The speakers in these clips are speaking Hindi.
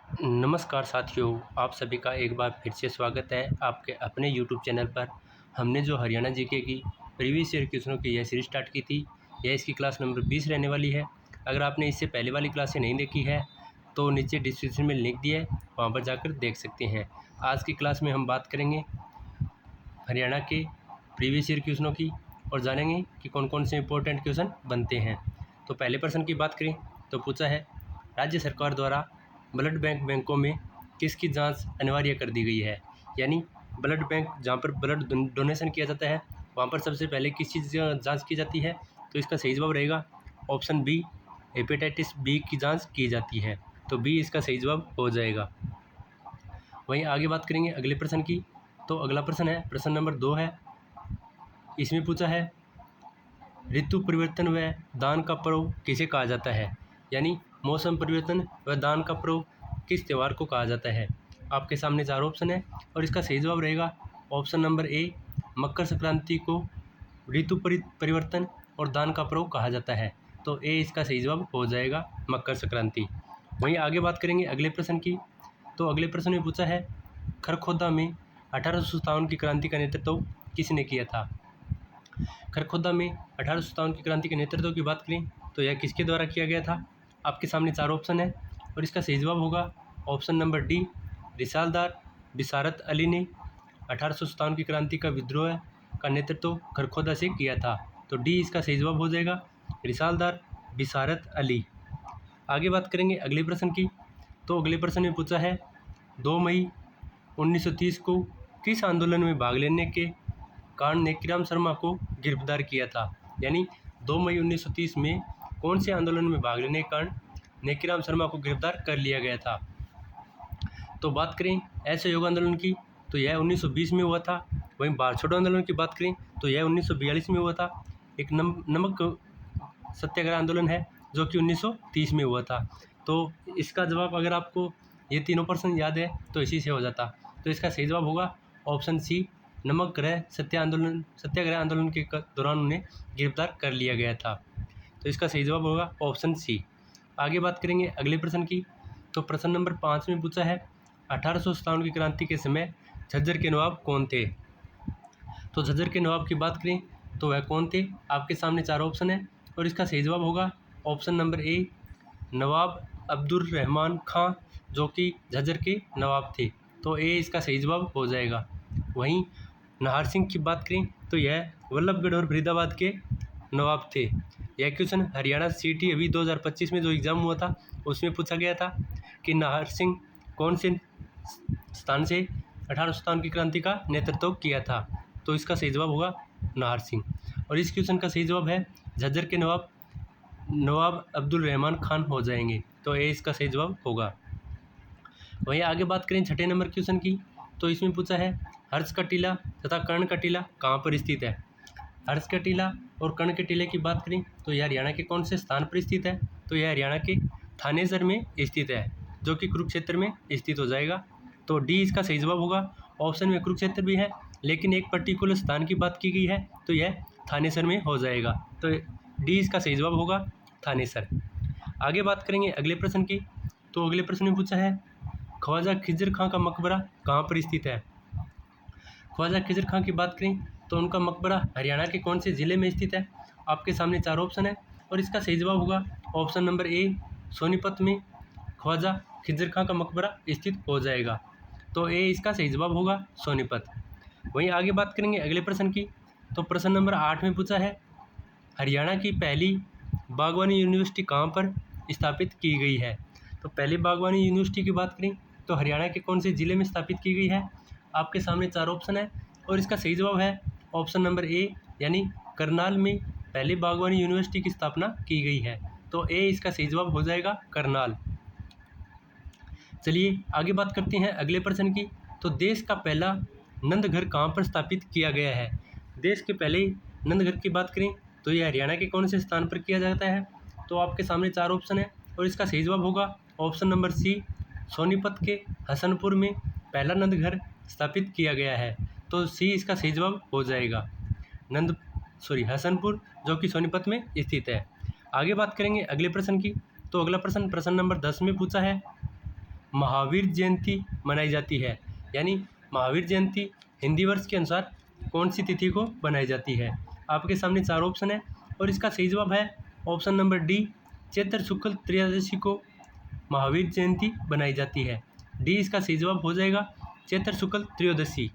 नमस्कार साथियों, आप सभी का एक बार फिर से स्वागत है आपके अपने YouTube चैनल पर। हमने जो हरियाणा जीके की प्रीवियस ईयर क्वेश्चनों की यह सीरीज स्टार्ट की थी, यह इसकी क्लास नंबर 20 रहने वाली है। अगर आपने इससे पहले वाली क्लासें नहीं देखी है तो नीचे डिस्क्रिप्शन में लिंक दिया है, वहाँ पर जाकर देख सकते हैं। आज की क्लास में हम बात करेंगे हरियाणा के प्रीवियस ईयर क्वेश्चनों की और जानेंगे कि कौन कौन से इंपॉर्टेंट क्वेश्चन बनते हैं। तो पहले प्रश्न की बात करें तो पूछा है, राज्य सरकार द्वारा ब्लड बैंकों में किसकी जांच अनिवार्य कर दी गई है। यानी ब्लड बैंक जहाँ पर ब्लड डोनेशन किया जाता है वहाँ पर सबसे पहले किस चीज़ जांच की जाती है। तो इसका सही जवाब रहेगा ऑप्शन बी, हेपेटाइटिस बी की जांच की जाती है। तो बी इसका सही जवाब हो जाएगा। वहीं आगे बात करेंगे अगले प्रश्न की। तो अगला प्रश्न है, प्रश्न नंबर 2 है। इसमें पूछा है, ऋतु परिवर्तन व दान का पर्व किसे कहा जाता है। यानी मौसम परिवर्तन व दान का पर्व किस त्यौहार को कहा जाता है। आपके सामने 4 ऑप्शन है और इसका सही जवाब रहेगा option number A, Makar Sankranti को ऋतु परिवर्तन और दान का पर्व कहा जाता है। तो ए इसका सही जवाब हो जाएगा, मकर संक्रांति। वहीं आगे बात करेंगे अगले प्रश्न की। तो अगले प्रश्न में पूछा है, खरखोदा में 1857 की क्रांति का नेतृत्व किसने किया था। खरखोदा में 1857 की क्रांति के नेतृत्व की बात करें तो यह किसके द्वारा किया गया था। आपके सामने 4 ऑप्शन है और इसका सही जवाब होगा option number D, Risaldar Bisarat Ali ने 1857 की क्रांति का विद्रोह का नेतृत्व खरखोदा से किया था। तो डी इसका सही जवाब हो जाएगा, रिसालदार बिसारत अली। आगे बात करेंगे अगले प्रश्न की। तो अगले प्रश्न में पूछा है, 2 मई 1930 को किस आंदोलन में भाग लेने के कारण नेकीराम शर्मा को गिरफ्तार किया था। यानी 2 मई 1930 में कौन से आंदोलन में भाग लेने के कारण नेकीराम शर्मा को गिरफ्तार कर लिया गया था। तो बात करें असहयोग आंदोलन की तो यह 1920 में हुआ था। वहीं भारत छोड़ो आंदोलन की बात करें तो यह 1942 में हुआ था। एक नमक सत्याग्रह आंदोलन है जो कि 1930 में हुआ था। तो इसका जवाब अगर आपको ये तीनों प्रश्न याद है तो इसी से हो जाता। तो इसका सही जवाब होगा ऑप्शन सी, नमक सत्याग्रह आंदोलन के दौरान उन्हें गिरफ्तार कर लिया गया था। तो इसका सही जवाब होगा ऑप्शन सी। आगे बात करेंगे अगले प्रश्न की। तो प्रश्न नंबर 5 में पूछा है, 1857 की क्रांति के समय झज्जर के नवाब कौन थे। तो झज्जर के नवाब की बात करें तो वह कौन थे। आपके सामने 4 ऑप्शन है और इसका सही जवाब होगा ऑप्शन नंबर ए, नवाब अब्दुल रहमान खां, जो कि झज्जर के नवाब थे। तो ए इसका सही जवाब हो जाएगा। वहीं नाहर सिंह की बात करें तो यह वल्लभगढ़ और फरीदाबाद के नवाब थे। यह क्वेश्चन हरियाणा सीटी अभी 2025 में जो एग्ज़ाम हुआ था उसमें पूछा गया था कि नाहर सिंह कौन से स्थान से 1857 की क्रांति का नेतृत्व किया था। तो इसका सही जवाब होगा नाहर सिंह। और इस क्वेश्चन का सही जवाब है झज्जर के नवाब अब्दुल रहमान खान हो जाएंगे। तो ए इसका सही जवाब होगा। वहीं आगे बात करें छठे नंबर क्वेश्चन की। तो इसमें पूछा है, हर्ष का टीला तथा कर्ण का टीला कहाँ पर स्थित है। हर्ष का टीला और कर्ण के टीले की बात करें तो यह हरियाणा के कौन से स्थान पर स्थित है। तो यह हरियाणा के थानेसर में स्थित है, जो कि कुरुक्षेत्र में स्थित हो जाएगा। तो डी इसका सही जवाब होगा। ऑप्शन में कुरुक्षेत्र भी है लेकिन एक पर्टिकुलर स्थान की बात की गई है तो यह थानेसर में हो जाएगा। तो डी इसका सही जवाब होगा, थानेसर। आगे बात करेंगे अगले प्रश्न की। तो अगले प्रश्न में पूछा है, ख्वाजा खिजर खां का मकबरा कहाँ पर स्थित है। ख्वाजा खिजर खां की बात करें तो उनका मकबरा हरियाणा के कौन से ज़िले में स्थित है। आपके सामने 4 ऑप्शन है और इसका सही जवाब होगा ऑप्शन नंबर ए, सोनीपत में ख्वाजा खिजर खां का मकबरा स्थित हो जाएगा। तो ए इसका सही जवाब होगा, सोनीपत। वहीं आगे बात करेंगे अगले प्रश्न की। तो प्रश्न नंबर 8 में पूछा है, हरियाणा की पहली बागवानी यूनिवर्सिटी कहाँ पर स्थापित की गई है। तो पहली बागवानी यूनिवर्सिटी की बात करें तो हरियाणा के कौन से ज़िले में स्थापित की गई है। आपके सामने 4 ऑप्शन है और इसका सही जवाब है ऑप्शन नंबर ए, यानी करनाल में पहली बागवानी यूनिवर्सिटी की स्थापना की गई है। तो ए इसका सही जवाब हो जाएगा, करनाल। चलिए आगे बात करते हैं अगले प्रश्न की। तो देश का पहला नंदघर कहाँ पर स्थापित किया गया है। देश के पहले नंदघर की बात करें तो यह हरियाणा के कौन से स्थान पर किया जाता है। तो आपके सामने 4 ऑप्शन है और इसका सही जवाब होगा ऑप्शन नंबर सी, सोनीपत के हसनपुर में पहला नंदघर स्थापित किया गया है। तो सी इसका सही जवाब हो जाएगा, हसनपुर, जो कि सोनीपत में स्थित है। आगे बात करेंगे अगले प्रश्न की। तो अगला प्रश्न नंबर 10 में पूछा है, महावीर जयंती मनाई जाती है? यानी महावीर जयंती हिंदी वर्ष के अनुसार कौन सी तिथि को बनाई जाती है? आपके सामने 4 ऑप्शन है और इसका सही जवाब है ऑप्शन नंबर डी, चैत्र शुक्ल त्रयोदशी को महावीर जयंती बनाई जाती है। डी इसका सही जवाब हो जाएगा, चैत्र शुक्ल त्रयोदशी।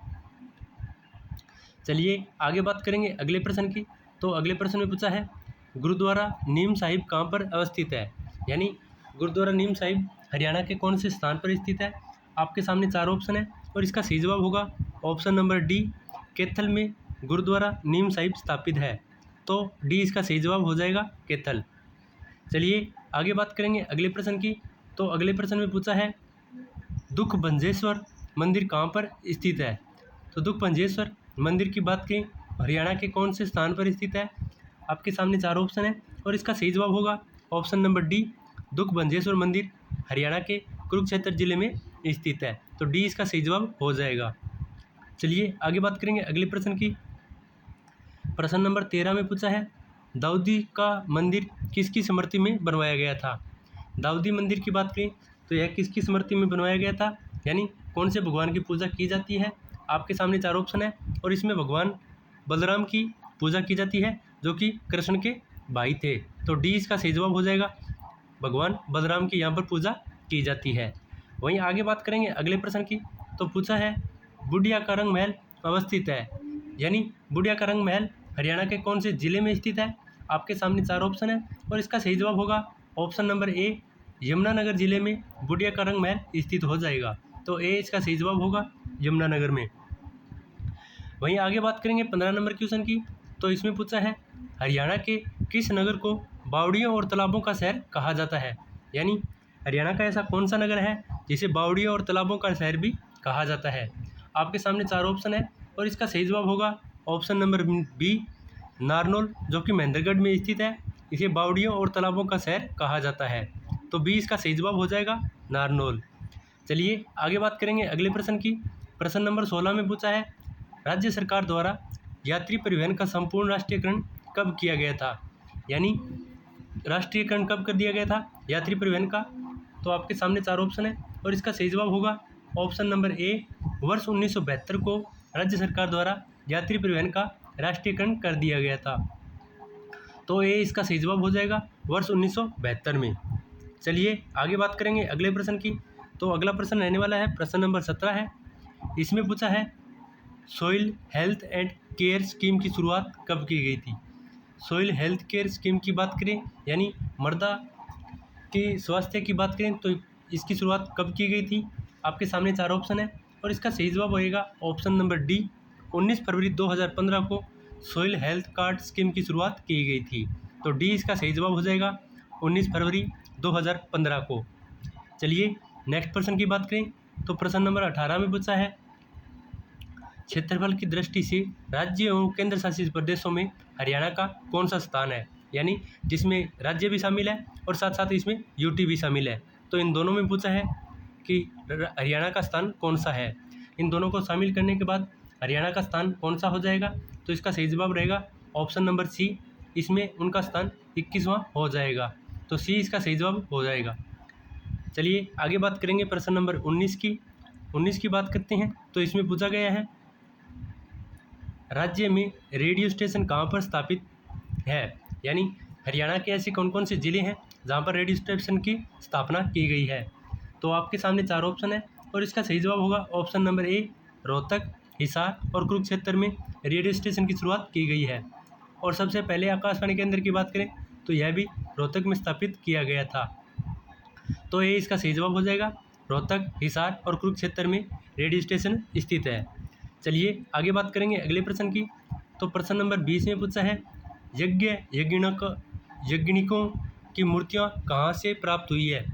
चलिए आगे बात करेंगे अगले प्रश्न की। तो अगले प्रश्न में पूछा है गुरुद्वारा नीम साहिब कहाँ पर अवस्थित है? यानी गुरुद्वारा नीम साहिब हरियाणा के कौन से स्थान पर स्थित है? आपके सामने 4 ऑप्शन है और इसका सही जवाब होगा ऑप्शन नंबर डी, कैथल में गुरुद्वारा नीम साहिब स्थापित है। तो डी इसका सही जवाब हो जाएगा, कैथल। चलिए आगे बात करेंगे अगले प्रश्न की। तो अगले प्रश्न में पूछा है दुख भंजेश्वर मंदिर कहाँ पर स्थित है? तो दुख भंजेश्वर मंदिर की बात करें हरियाणा के कौन से स्थान पर स्थित है? आपके सामने 4 ऑप्शन है और इसका सही जवाब होगा ऑप्शन नंबर डी, दुख भंजेश्वर मंदिर हरियाणा के कुरुक्षेत्र जिले में स्थित है। तो डी इसका सही जवाब हो जाएगा। चलिए आगे बात करेंगे अगले प्रश्न की। प्रश्न नंबर 13 में पूछा है दाऊदी का मंदिर किसकी स्मृति में बनवाया गया था? दाऊदी मंदिर की बात करें तो यह किसकी स्मृति में बनवाया गया था? यानी कौन से भगवान की पूजा की जाती है? आपके सामने 4 ऑप्शन है और इसमें भगवान बलराम की पूजा की जाती है जो कि कृष्ण के भाई थे। तो डी इसका सही जवाब हो जाएगा, भगवान बलराम की यहाँ पर पूजा की जाती है। वहीं आगे बात करेंगे अगले प्रश्न की। तो पूछा है बुढ़िया का रंग महल अवस्थित है? यानी बुढ़िया का रंग महल हरियाणा के कौन से जिले में स्थित है? आपके सामने 4 ऑप्शन है और इसका सही जवाब होगा ऑप्शन नंबर ए, यमुनानगर जिले में बुढ़िया का रंग महल स्थित हो जाएगा। तो ए इसका सही जवाब होगा, यमुनानगर में। वहीं आगे बात करेंगे 15 नंबर क्वेश्चन की। तो इसमें पूछा है हरियाणा के किस नगर को बावड़ियों और तालाबों का शहर कहा जाता है? यानी हरियाणा का ऐसा कौन सा नगर है जिसे बावड़ियों और तालाबों का शहर भी कहा जाता है? आपके सामने 4 ऑप्शन है और इसका सही जवाब होगा ऑप्शन नंबर बी, नारनौल, जो कि महेंद्रगढ़ में स्थित है। इसे बावड़ियों और तालाबों का शहर कहा जाता है। तो बी इसका सही जवाब हो जाएगा, नारनौल। चलिए आगे बात करेंगे अगले प्रश्न की। प्रश्न नंबर 16 में पूछा है राज्य सरकार द्वारा यात्री परिवहन का संपूर्ण राष्ट्रीयकरण कब किया गया था? यानी राष्ट्रीयकरण कब कर दिया गया था यात्री परिवहन का? तो आपके सामने 4 ऑप्शन है और इसका सही जवाब होगा ऑप्शन नंबर ए, वर्ष 1972 को राज्य सरकार द्वारा यात्री परिवहन का राष्ट्रीयकरण कर दिया गया था। तो ए इसका सही जवाब हो जाएगा, वर्ष 1972 में। चलिए आगे बात करेंगे अगले प्रश्न की। तो अगला प्रश्न रहने वाला है प्रश्न नंबर 17 है। इसमें पूछा है soil health and care scheme की शुरुआत कब की गई थी? सोइल हेल्थ केयर स्कीम की बात करें यानी मृदा के स्वास्थ्य की बात करें तो इसकी शुरुआत कब की गई थी? आपके सामने 4 ऑप्शन है और इसका सही जवाब होएगा ऑप्शन नंबर डी, 19 फरवरी 2015 को सोइल हेल्थ कार्ड स्कीम की शुरुआत की गई थी। तो डी इसका सही जवाब हो जाएगा, 19 फरवरी 2015 को। चलिए नेक्स्ट प्रश्न की बात करें तो प्रश्न नंबर 18 में पूछा है क्षेत्रफल की दृष्टि से राज्य एवं केंद्र शासित प्रदेशों में हरियाणा का कौन सा स्थान है? यानी जिसमें राज्य भी शामिल है और साथ साथ इसमें यूटी भी शामिल है। तो इन दोनों में पूछा है कि हरियाणा का स्थान कौन सा है। इन दोनों को शामिल करने के बाद हरियाणा का स्थान कौन सा हो जाएगा? तो इसका सही जवाब रहेगा ऑप्शन नंबर सी, इसमें उनका स्थान 21वां हो जाएगा। तो सी इसका सही जवाब हो जाएगा। चलिए आगे बात करेंगे प्रश्न नंबर 19 की। 19 की बात करते हैं तो इसमें पूछा गया है राज्य में रेडियो स्टेशन कहाँ पर स्थापित है? यानी हरियाणा के ऐसे कौन कौन से ज़िले हैं जहाँ पर रेडियो स्टेशन की स्थापना की गई है? तो आपके सामने 4 ऑप्शन है और इसका सही जवाब होगा option number A, Rohtak, Hisar और कुरुक्षेत्र में रेडियो स्टेशन की शुरुआत की गई है। और सबसे पहले आकाशवाणी केंद्र की बात करें तो यह भी रोहतक में स्थापित किया गया था। तो ये इसका सही जवाब हो जाएगा, रोहतक, हिसार और कुरुक्षेत्र में रेडियो स्टेशन स्थित है। चलिए आगे बात करेंगे अगले प्रश्न की। तो प्रश्न नंबर 20 में पूछा है यज्ञनिकों की मूर्तियाँ कहाँ से प्राप्त हुई है?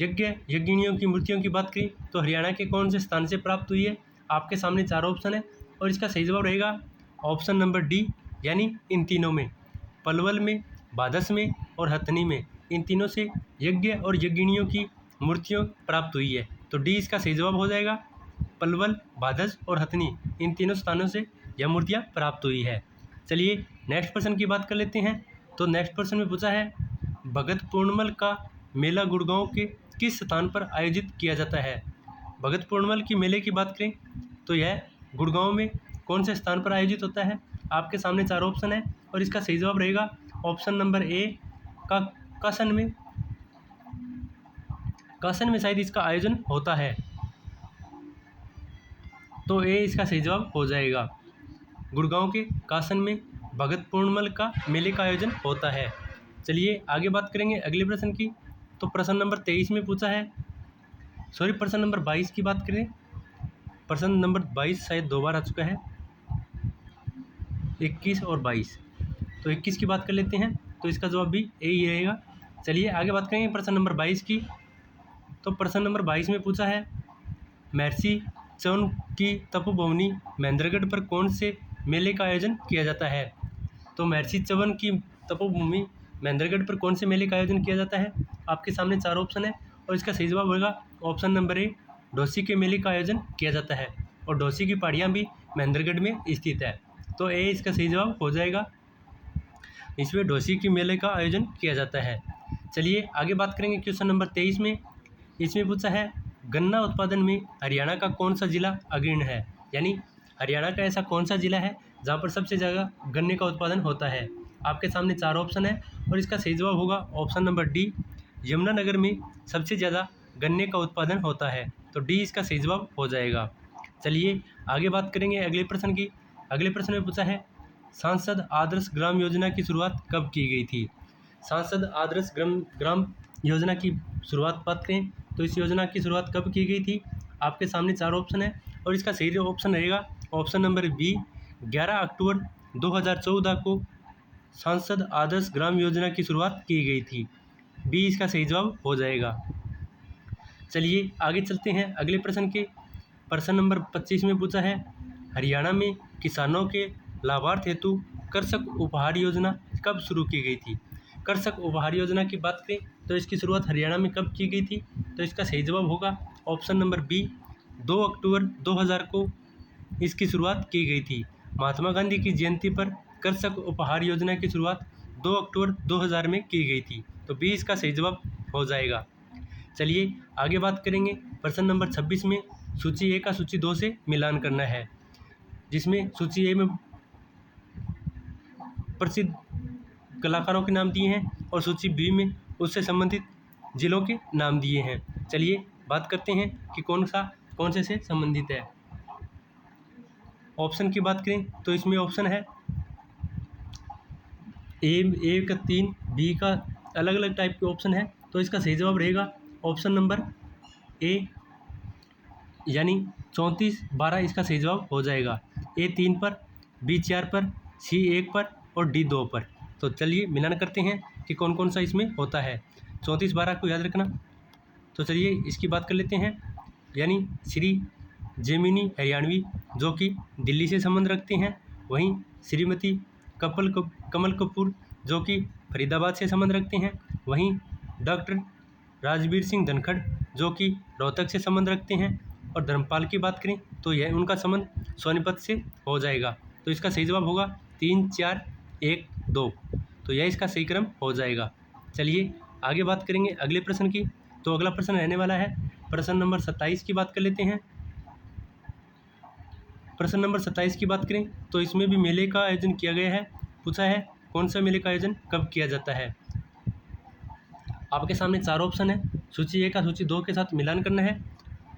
यज्ञिनियों की मूर्तियों की बात करें तो हरियाणा के कौन से स्थान से प्राप्त हुई है? आपके सामने 4 ऑप्शन है और इसका सही जवाब रहेगा ऑप्शन नंबर डी, यानी इन तीनों में, पलवल में, बाधस में और हथनी में, इन तीनों से यज्ञ और यज्ञिनियों की मूर्तियाँ प्राप्त हुई है। तो डी इसका सही जवाब हो जाएगा, पलवल, बाधस और हथनी, इन तीनों स्थानों से यह मूर्तियाँ प्राप्त हुई है। चलिए नेक्स्ट प्रश्न की बात कर लेते हैं। तो नेक्स्ट प्रश्न में पूछा है भगत पूर्णमल का मेला गुड़गांव के किस स्थान पर आयोजित किया जाता है? भगत पूर्णिमल की मेले की बात करें तो यह गुड़गांव में कौन से स्थान पर आयोजित होता है? आपके सामने 4 ऑप्शन है और इसका सही जवाब रहेगा ऑप्शन नंबर ए का कासन में। कासन में शायद इसका आयोजन होता है, तो ए इसका सही जवाब हो जाएगा। गुड़गांव के कासन में भगत पूर्णिमल का मेले का आयोजन होता है। चलिए आगे बात करेंगे अगले प्रश्न की। तो प्रश्न नंबर 23 में पूछा है, सॉरी प्रश्न नंबर 22 की बात करें। प्रश्न नंबर 22 शायद 2 बार आ चुका है, 21 और 22। तो 21 की बात कर लेते हैं, तो इसका जवाब भी ए ही रहेगा। चलिए आगे बात करेंगे प्रश्न नंबर 22 की। तो प्रश्न नंबर 22 में पूछा है, महर्षि च्यवन की तपोभूमि महेंद्रगढ़ पर कौन से मेले का आयोजन किया जाता है? तो महर्षि च्यवन की तपोभूमि महेंद्रगढ़ पर कौन से मेले का आयोजन किया जाता है? आपके सामने 4 ऑप्शन है और इसका सही जवाब होगा ऑप्शन नंबर ए, डोसी के मेले का आयोजन किया जाता है। और डोसी की पहाड़ियाँ भी महेंद्रगढ़ में स्थित है, तो ए इसका सही जवाब हो जाएगा। इसमें डोसी की मेले का आयोजन किया जाता है। चलिए आगे बात करेंगे क्वेश्चन नंबर 23 में। इसमें पूछा है, गन्ना उत्पादन में हरियाणा का कौन सा जिला अग्रणी है? यानी हरियाणा का ऐसा कौन सा जिला है जहाँ पर सबसे ज़्यादा गन्ने का उत्पादन होता है? आपके सामने 4 ऑप्शन है और इसका सही जवाब होगा ऑप्शन नंबर डी, यमुनानगर में सबसे ज़्यादा गन्ने का उत्पादन होता है, तो डी इसका सही जवाब हो जाएगा। चलिए आगे बात करेंगे अगले प्रश्न की। अगले प्रश्न में पूछा है, सांसद आदर्श ग्राम योजना की शुरुआत कब की गई थी? सांसद आदर्श ग्राम योजना की शुरुआत बात करें तो इस योजना की शुरुआत कब की गई थी? आपके सामने 4 ऑप्शन है और इसका सही ऑप्शन रहेगा ऑप्शन नंबर बी, 11 अक्टूबर 2014 को सांसद आदर्श ग्राम योजना की शुरुआत की गई थी। बी इसका सही जवाब हो जाएगा। चलिए आगे चलते हैं अगले प्रश्न के। प्रश्न नंबर 25 में पूछा है, हरियाणा में किसानों के लाभार्थ हेतु कृषक उपहार योजना कब शुरू की गई थी? कृषक उपहार योजना की बात करें तो इसकी शुरुआत हरियाणा में कब की गई थी? तो इसका सही जवाब होगा ऑप्शन नंबर बी, 2 अक्टूबर 2000 को इसकी शुरुआत की गई थी। महात्मा गांधी की जयंती पर कृषक उपहार योजना की शुरुआत 2 अक्टूबर 2000 में की गई थी, तो बी इसका सही जवाब हो जाएगा। चलिए आगे बात करेंगे प्रश्न नंबर 26 में। सूची ए का सूची 2 से मिलान करना है, जिसमें सूची ए में प्रसिद्ध कलाकारों के नाम दिए हैं और सूची बी में उससे संबंधित जिलों के नाम दिए हैं। चलिए बात करते हैं कि कौन से संबंधित है। ऑप्शन की बात करें तो इसमें ऑप्शन है ए का 3, बी का अलग अलग टाइप के ऑप्शन है, तो इसका सही जवाब रहेगा ऑप्शन नंबर ए, यानी 34, 12 इसका सही जवाब हो जाएगा। ए 3 पर, बी 4 पर, सी 1 पर और डी 2 पर। तो चलिए मिलान करते हैं कि कौन कौन सा इसमें होता है। 34, 12 को याद रखना। तो चलिए इसकी बात कर लेते हैं, यानी श्री जेमिनी हरियाणवी जो कि दिल्ली से संबंध रखते हैं, वहीं श्रीमती कमल कपूर जो कि फरीदाबाद से संबंध रखते हैं, वहीं डॉक्टर राजवीर सिंह धनखड़ जो कि रोहतक से संबंध रखते हैं, और धर्मपाल की बात करें तो यह उनका संबंध सोनीपत से हो जाएगा। तो इसका सही जवाब होगा 3, 4, 1, 2। तो यह इसका सही क्रम हो जाएगा। चलिए आगे बात करेंगे अगले प्रश्न की। तो अगला प्रश्न रहने वाला है प्रश्न नंबर 27 की बात कर लेते हैं। प्रश्न नंबर 27 की बात करें तो इसमें भी मेले का आयोजन किया गया है। पूछा है कौन सा मेले का आयोजन कब किया जाता है? आपके सामने 4 ऑप्शन है, सूची ए का सूची 2 के साथ मिलान करना है।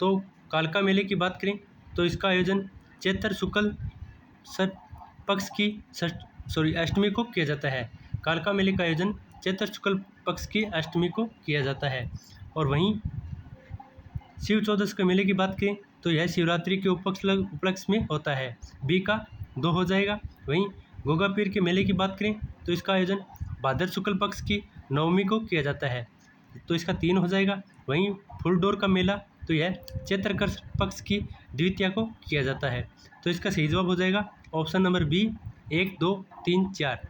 तो कालका मेले की बात करें तो इसका आयोजन चैत्र शुक्ल पक्ष की अष्टमी को किया जाता है। कालका मेले का आयोजन चैत्र शुक्ल पक्ष की अष्टमी को किया जाता है। और वहीं शिव चौदस के मेले की बात करें तो यह शिवरात्रि के उपलक्ष्य में होता है। बी का 2 हो जाएगा। वहीं गोगा पीर के मेले की बात करें तो इसका आयोजन भाद्र शुक्ल पक्ष की नवमी को किया जाता है, तो इसका 3 हो जाएगा। वहीं फुलडोर का मेला तो यह चैत्र कृष्ण पक्ष की द्वितीया को किया जाता है, तो इसका सही जवाब हो जाएगा ऑप्शन नंबर बी, 1, 2, 3, 4।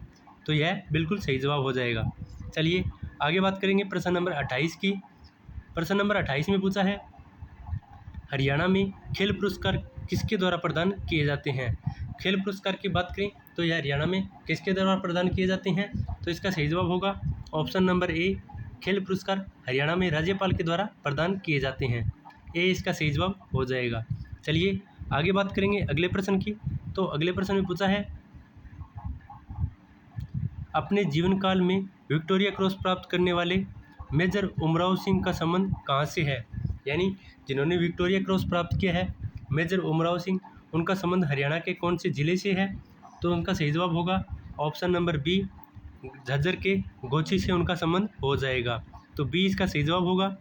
तो यह बिल्कुल सही जवाब हो जाएगा। चलिए आगे बात करेंगे प्रश्न नंबर 28 की। प्रश्न नंबर 28 में पूछा है, हरियाणा में खेल पुरस्कार किसके द्वारा प्रदान किए जाते हैं? खेल पुरस्कार की बात करें तो यह हरियाणा में किसके द्वारा प्रदान किए जाते हैं? तो इसका सही जवाब होगा ऑप्शन नंबर ए, खेल पुरस्कार हरियाणा में राज्यपाल के द्वारा प्रदान किए जाते हैं? ये इसका सही जवाब हो जाएगा। चलिए आगे बात करेंगे अगले प्रश्न की। तो अगले प्रश्न में पूछा है, अपने जीवन काल में विक्टोरिया क्रॉस प्राप्त करने वाले मेजर उमराव सिंह का संबंध कहाँ से है? यानी जिन्होंने विक्टोरिया क्रॉस प्राप्त किया है मेजर उमराव सिंह, उनका संबंध हरियाणा के कौन से ज़िले से है? तो उनका सही जवाब होगा ऑप्शन नंबर बी, झज्जर के गोची से उनका संबंध हो जाएगा। तो बी इसका सही जवाब होगा।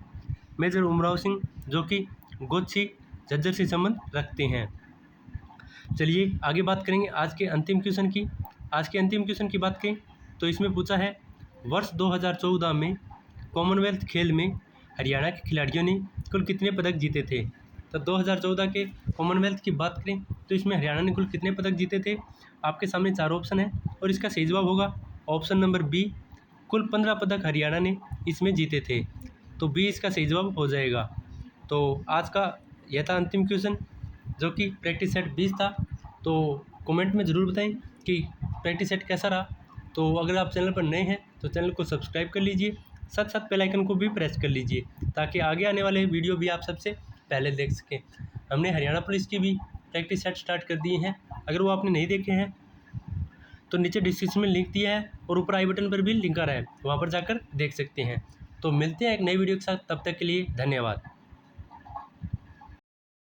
मेजर उमराव सिंह जो कि गोची झज्जर से संबंध रखते हैं। चलिए आगे बात करेंगे आज के अंतिम क्वेश्चन की। आज के अंतिम क्वेश्चन की बात करें तो इसमें पूछा है, वर्ष 2014 में कॉमनवेल्थ खेल में हरियाणा के खिलाड़ियों ने कुल कितने पदक जीते थे? तो 2014 के कॉमनवेल्थ की बात करें तो इसमें हरियाणा ने कुल कितने पदक जीते थे? आपके सामने 4 ऑप्शन है और इसका सही जवाब होगा ऑप्शन नंबर बी, कुल 15 पदक हरियाणा ने इसमें जीते थे। तो बी इसका सही जवाब हो जाएगा। तो आज का यह था अंतिम क्वेश्चन जो कि प्रैक्टिस सेट 20 था। तो कमेंट में ज़रूर बताएं कि प्रैक्टिस सेट कैसा रहा। तो अगर आप चैनल पर नए हैं तो चैनल को सब्सक्राइब कर लीजिए, साथ साथ बेल आइकन को भी प्रेस कर लीजिए ताकि आगे आने वाले वीडियो भी आप सबसे पहले देख सकें। हमने हरियाणा पुलिस की भी प्रैक्टिस सेट स्टार्ट कर दिए हैं, अगर वो आपने नहीं देखे हैं तो नीचे डिस्क्रिप्शन में लिंक दिया है और ऊपर आई बटन पर भी लिंक आ रहा है, वहाँ पर जाकर देख सकते हैं। तो मिलते हैं एक नई वीडियो के साथ, तब तक के लिए धन्यवाद।